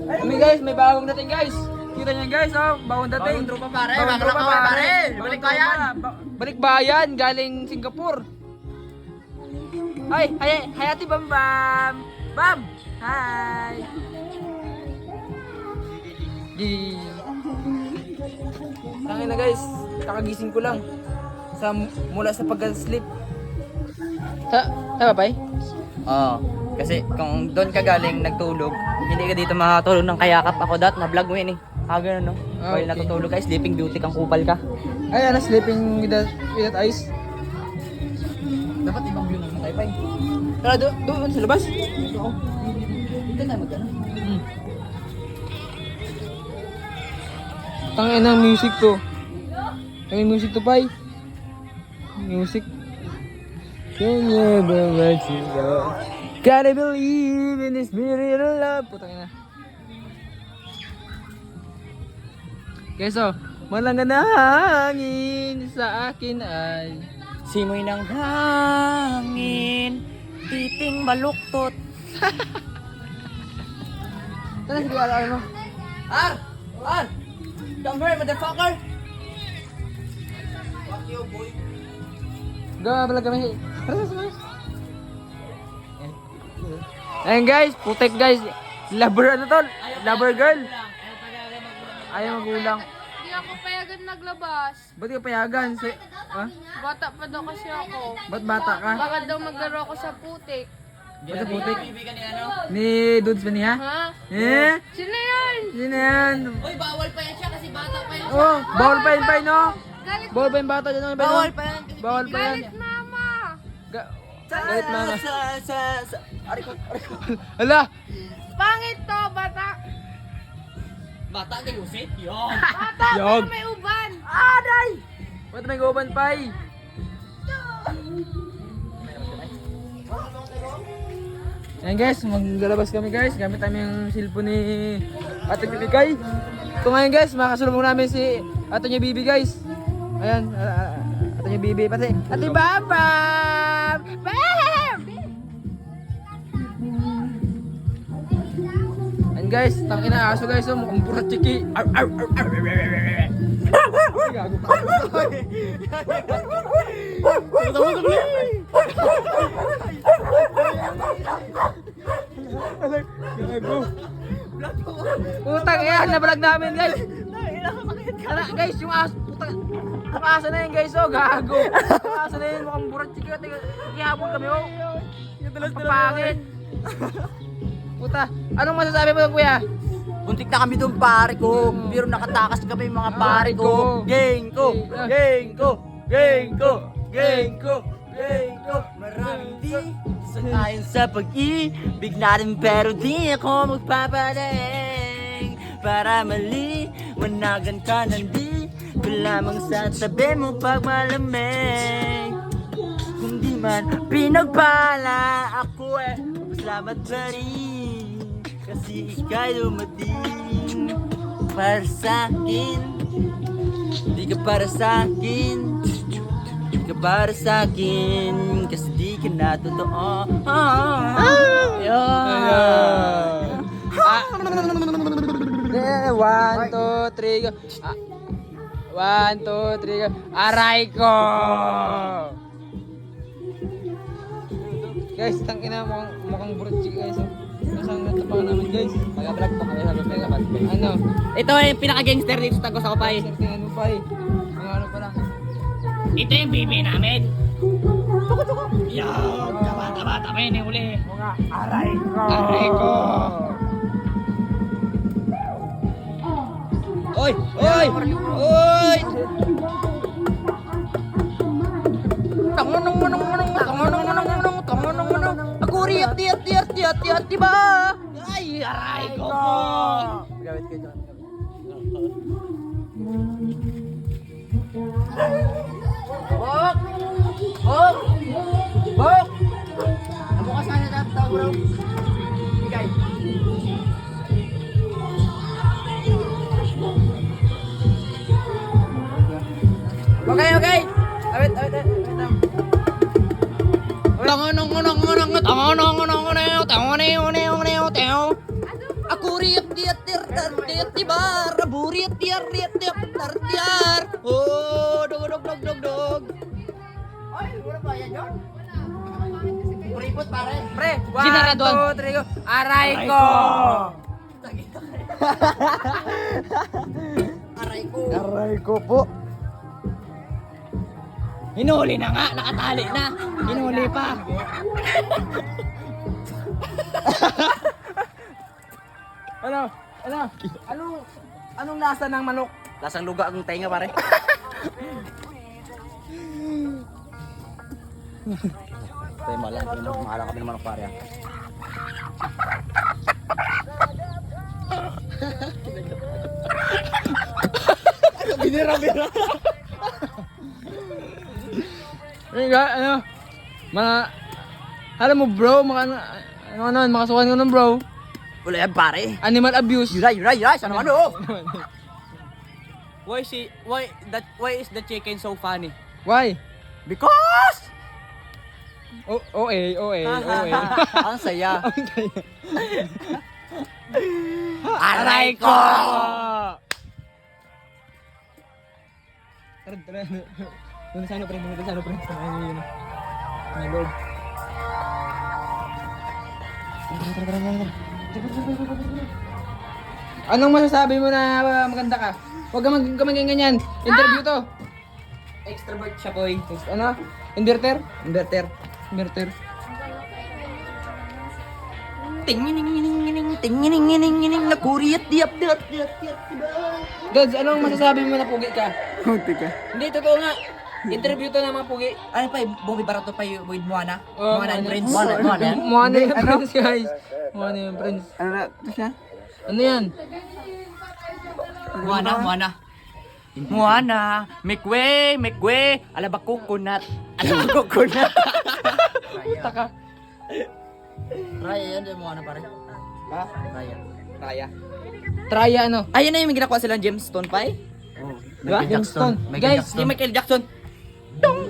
Kami guys, may bagong dating guys. Kita niyo guys, oh, bagong dating. Bagong tropa pare, Bagong bagong tropa tropa, pare. Bagong Balik tropa. bayan. Balik bayan, galing Singapore. Hi, Ate Bam Bam. Bam. Hi. Di. Tangin na guys, kakagising ko lang mula sa pag-sleep. Tama ba? Oo. Kasi kung doon ka galing nagtulog, hindi ka dito makatulog ng kayakap. Ako na vlog mo yun eh. Ganun no? Ah, While okay. natutulog ka, sleeping beauty kang kupal ka. Ay, ano, sleeping without eyes. Dapat ibang view naman tayo pa eh. Tara, doon sa labas. Oo. Dito tayo magkano. Tangin ng music to. Tangin music to, Pai. Music. Don't ever let you go. Gotta believe in this spirit of love. Putang ina. Okay, so, malanga na hangin sa akin ay Simoy ng hangin, titing baluktot. Tara, sige, alaala mo. Ar! Come here, motherfucker! Fuck you, boy. Gawa pala kami. Tara, sama. Ayun guys, putek guys. Lover ano to? Lover girl. Ayaw magulang. Hindi ako payagan naglabas. Ba't ka payagan? Ha? Bata pa daw kasi ako. Ba't bata ka? Baka daw maglaro ako sa putik. Ba't ka putik? Bibigan ni ano? Ni Dudes ba niya? Ha? Eh? Sino yan? Sino yan? Uy, bawal pa yan siya kasi bata pa yan. Oh, bawal pa yun pa no? Galit, Bawal pa yung bata dyan. no? Bawal pa yan. Bawal pa yan. galit mama. Galit mama. Ariko. Hala! Pangit to, bata. Bata kayo, sit? Yon. Bata, Yog. pero may uban. Aray! Ba't may guban pa eh? Ayan guys, maglalabas kami guys. Gamit namin yung cellphone ni Ate Bibi Kay. Ito ngayon guys, makasulubong namin si Ate niya Bibi guys. Ayan, Ate niya Bibi. Pati, Ate Babam! Bam! Ayan guys, tangin na aso guys. Oh, mukhang burat chiki. Ar, ar, ar, ar, ar, ar, ar, ar. Gago pa. Gago. Putang yan, nabalag namin guys. Ala, guys, yung aso, putang. Ang aso na yun guys, oh, gago. Ang aso na yun, mukhang burat chiki. Kihapon kami, oh. Papangin. Puta, anong masasabi mo kuya? Buntik na kami doon pare ko. Pero nakatakas kami mga pare ko. Gang ko. Maraming di sangayon sa pag-ibig natin pero di ako magpapaling. Para mali, wanagan ka nandi ko lamang sa tabi mo pag malamig. Kung di man pinagpala ako salamat pa rin. Kasi ika'y dumating para sa'kin. Di ka para sa'kin. Di ka para sa'kin. Kasi di ka na totoo. One, two, three, go. One, two, three, go. Aray ko! Guys, tangina mukhang burutsi guys. Masang natapakan namin guys. Mag-vlog po kami sabi pa Ano? Ito ay yung pinaka-gangster dito sa Tagos ako pa eh. Certain ano pa eh. Mga ano pa lang. Ito yung baby namin. Tuko. Yan, bata-bata pa yun yung uli. Mga aray ko! Aray ko! Oy! Aguri, at diba? Ay, aray ko po! Gawit kayo dyan. Bok! Amo ka sana dapat tao bro. Bigay. Okay. Awit. Tango. Ano Ako riyat diat diat tibar, buriat tiar riat tiap tartiar. Oh, dog dog dog dog dog. Ay, wala ba yan yun? Kuripot pare. Pre, Ginaradon. 1, 2, 3, go. Aray ko! Aray ko. Aray ko po. Hinuli na nga, nakatali na. Hinuli pa. Anong lasa ng manok? Lasang luga ang tainga pare. Tayo malang, mahalang kami ng manok pare. Binira-bira. Alam mo bro, makasukan ko ng bro. Wala yan pare. Animal abuse. Yuray. Ano? Why is the chicken so funny? Why? Because! OA. Ang saya. Aray ko! Tara. Doon sa ano, pre. Sa ano yun. May loob. Tara. Anong masasabi mo na maganda ka? Huwag ka maging ganyan. Interview to. Extrovert siya boy. Ano? Inverter? Inverter. Tingining na kuriyat diap. Gods, anong masasabi mo na pugi ka? Kunti ka. Hindi, totoo nga. Interview to ng mga pugi. Ano pa Bobby Barato pa yung with Moana? Oh, Moana and Moana. Prince. Moana yung friends, guys. Moana yung friends. Ano na? Ito siya? Ano yan? Moana, Mekwe, alaba coconut. Taka. Raya yan, yung Moana pare. Ha? Raya. Traya ano? Ayun na yung may ginakuha silang gemstone pie. Diba? Michael Jackson. Guys, Si Michael Jackson. Dong!